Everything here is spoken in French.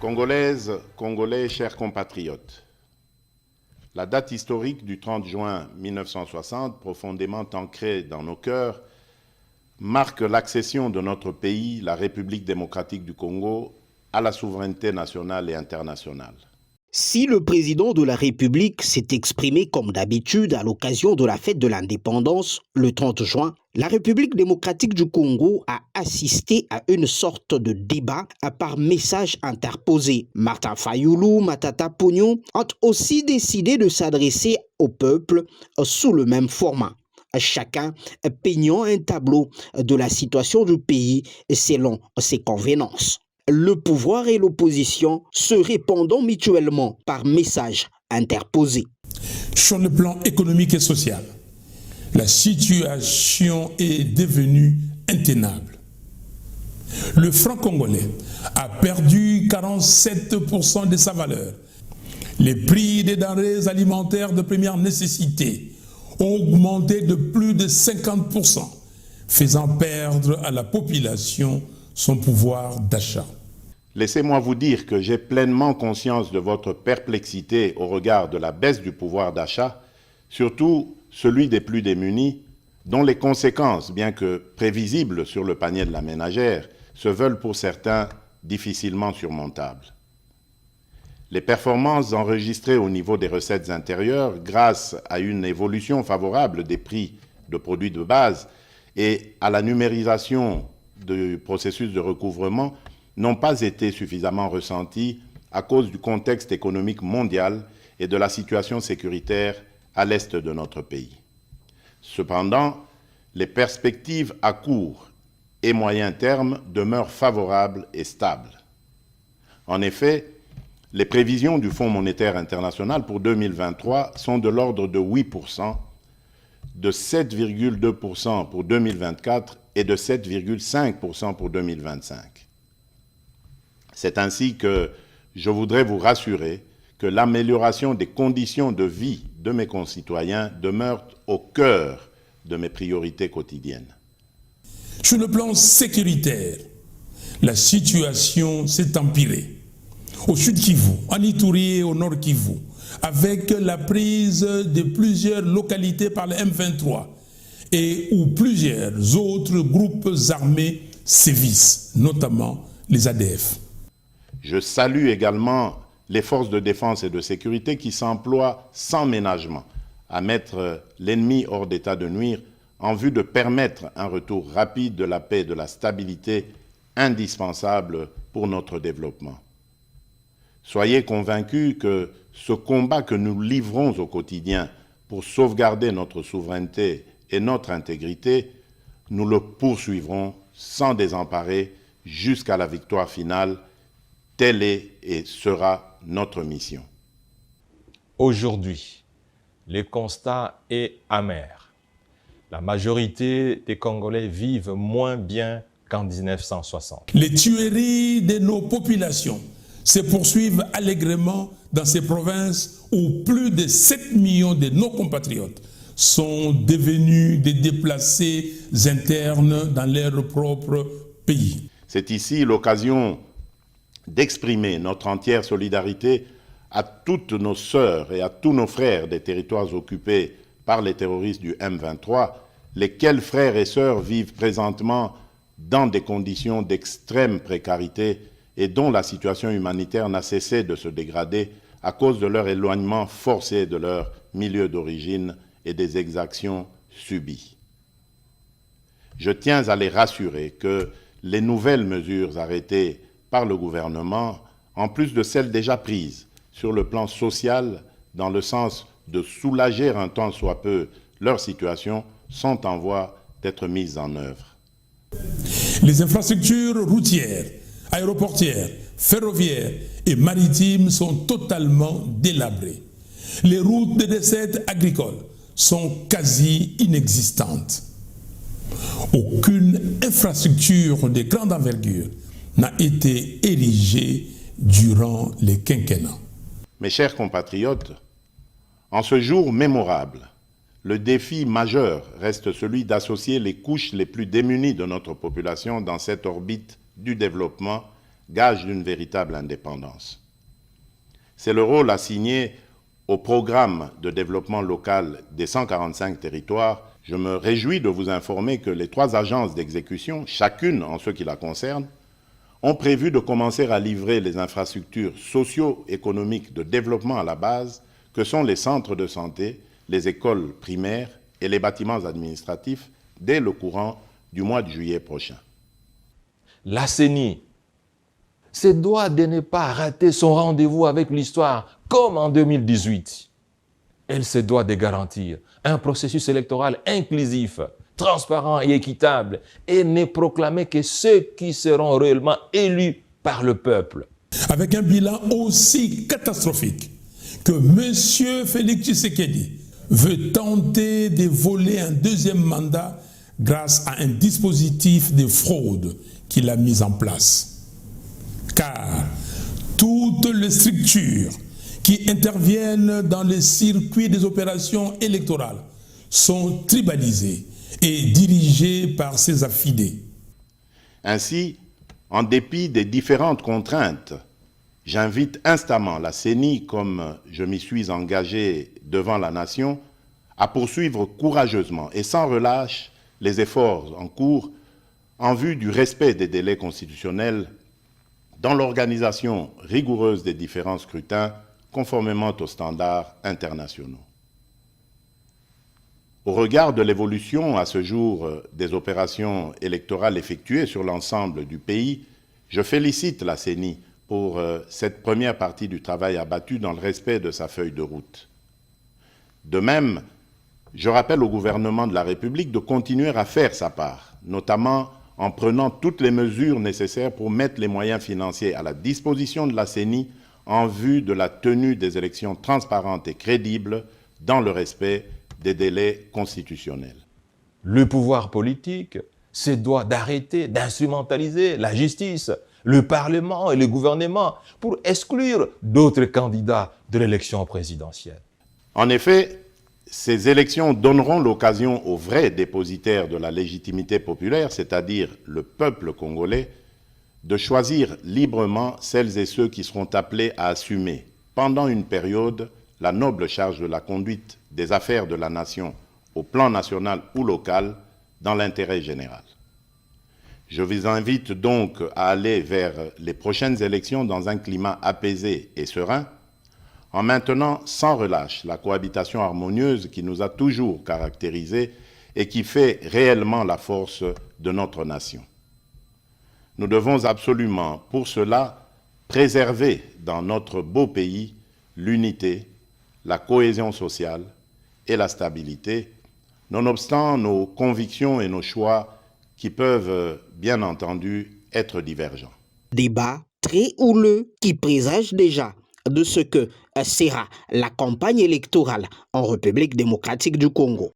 Congolaises, Congolais, chers compatriotes, la date historique du 30 juin 1960, profondément ancrée dans nos cœurs, marque l'accession de notre pays, la République démocratique du Congo, à la souveraineté nationale et internationale. Si le président de la République s'est exprimé comme d'habitude à l'occasion de la fête de l'indépendance, le 30 juin, la République démocratique du Congo a assisté à une sorte de débat par message interposé. Martin Fayoulou, Matata Pognon ont aussi décidé de s'adresser au peuple sous le même format. Chacun peignant un tableau de la situation du pays selon ses convenances. Le pouvoir et l'opposition se répondant mutuellement par message interposé. Sur le plan économique et social, la situation est devenue intenable. Le franc congolais a perdu 47% de sa valeur. Les prix des denrées alimentaires de première nécessité ont augmenté de plus de 50%, faisant perdre à la population son pouvoir d'achat. Laissez-moi vous dire que j'ai pleinement conscience de votre perplexité au regard de la baisse du pouvoir d'achat, surtout celui des plus démunis, dont les conséquences, bien que prévisibles sur le panier de la ménagère, se veulent pour certains difficilement surmontables. Les performances enregistrées au niveau des recettes intérieures, grâce à une évolution favorable des prix de produits de base et à la numérisation du processus de recouvrement, n'ont pas été suffisamment ressentis à cause du contexte économique mondial et de la situation sécuritaire à l'est de notre pays. Cependant, les perspectives à court et moyen terme demeurent favorables et stables. En effet, les prévisions du Fonds monétaire international pour 2023 sont de l'ordre de 8%, de 7,2% pour 2024 et de 7,5% pour 2025. C'est ainsi que je voudrais vous rassurer que l'amélioration des conditions de vie de mes concitoyens demeure au cœur de mes priorités quotidiennes. Sur le plan sécuritaire, la situation s'est empirée. Au sud Kivu, en Ituri et au nord Kivu, avec la prise de plusieurs localités par le M23 et où plusieurs autres groupes armés sévissent, notamment les ADF. Je salue également les forces de défense et de sécurité qui s'emploient sans ménagement à mettre l'ennemi hors d'état de nuire en vue de permettre un retour rapide de la paix et de la stabilité indispensable pour notre développement. Soyez convaincus que ce combat que nous livrons au quotidien pour sauvegarder notre souveraineté et notre intégrité, nous le poursuivrons sans désemparer jusqu'à la victoire finale. Telle est et sera notre mission. Aujourd'hui, le constat est amer. La majorité des Congolais vivent moins bien qu'en 1960. Les tueries de nos populations se poursuivent allègrement dans ces provinces où plus de 7 millions de nos compatriotes sont devenus des déplacés internes dans leur propre pays. C'est ici l'occasion d'exprimer notre entière solidarité à toutes nos sœurs et à tous nos frères des territoires occupés par les terroristes du M23, lesquels frères et sœurs vivent présentement dans des conditions d'extrême précarité et dont la situation humanitaire n'a cessé de se dégrader à cause de leur éloignement forcé de leur milieu d'origine et des exactions subies. Je tiens à les rassurer que les nouvelles mesures arrêtées par le gouvernement, en plus de celles déjà prises sur le plan social, dans le sens de soulager un tant soit peu leur situation, sont en voie d'être mises en œuvre. Les infrastructures routières, aéroportières, ferroviaires et maritimes sont totalement délabrées. Les routes de dessert agricoles sont quasi inexistantes. Aucune infrastructure de grande envergure n'a été érigée durant les quinquennats. Mes chers compatriotes, en ce jour mémorable, le défi majeur reste celui d'associer les couches les plus démunies de notre population dans cette orbite du développement, gage d'une véritable indépendance. C'est le rôle assigné au programme de développement local des 145 territoires. Je me réjouis de vous informer que les 3 agences d'exécution, chacune en ce qui la concerne, ont prévu de commencer à livrer les infrastructures socio-économiques de développement à la base, que sont les centres de santé, les écoles primaires et les bâtiments administratifs, dès le courant du mois de juillet prochain. La CENI se doit de ne pas rater son rendez-vous avec l'histoire, comme en 2018. Elle se doit de garantir un processus électoral inclusif, transparent et équitable, et ne proclamer que ceux qui seront réellement élus par le peuple. Avec un bilan aussi catastrophique que M. Félix Tshisekedi veut tenter de voler un 2e mandat grâce à un dispositif de fraude qu'il a mis en place. Car toutes les structures qui interviennent dans le circuit des opérations électorales sont tribalisées et dirigées par ses affidés. Ainsi, en dépit des différentes contraintes, j'invite instamment la CENI, comme je m'y suis engagé devant la nation, à poursuivre courageusement et sans relâche les efforts en cours en vue du respect des délais constitutionnels dans l'organisation rigoureuse des différents scrutins conformément aux standards internationaux. Au regard de l'évolution à ce jour des opérations électorales effectuées sur l'ensemble du pays, je félicite la CENI pour cette première partie du travail abattu dans le respect de sa feuille de route. De même, je rappelle au gouvernement de la République de continuer à faire sa part, notamment en prenant toutes les mesures nécessaires pour mettre les moyens financiers à la disposition de la CENI en vue de la tenue des élections transparentes et crédibles dans le respect des délais constitutionnels. Le pouvoir politique se doit d'arrêter d'instrumentaliser la justice, le Parlement et le gouvernement pour exclure d'autres candidats de l'élection présidentielle. En effet, ces élections donneront l'occasion aux vrais dépositaires de la légitimité populaire, c'est-à-dire le peuple congolais, de choisir librement celles et ceux qui seront appelés à assumer, pendant une période, la noble charge de la conduite des affaires de la nation au plan national ou local dans l'intérêt général. Je vous invite donc à aller vers les prochaines élections dans un climat apaisé et serein, en maintenant sans relâche la cohabitation harmonieuse qui nous a toujours caractérisés et qui fait réellement la force de notre nation. Nous devons absolument, pour cela, préserver dans notre beau pays l'unité, la cohésion sociale et la stabilité, nonobstant nos convictions et nos choix qui peuvent, bien entendu, être divergents. Débat très houleux qui présage déjà de ce que sera la campagne électorale en République démocratique du Congo.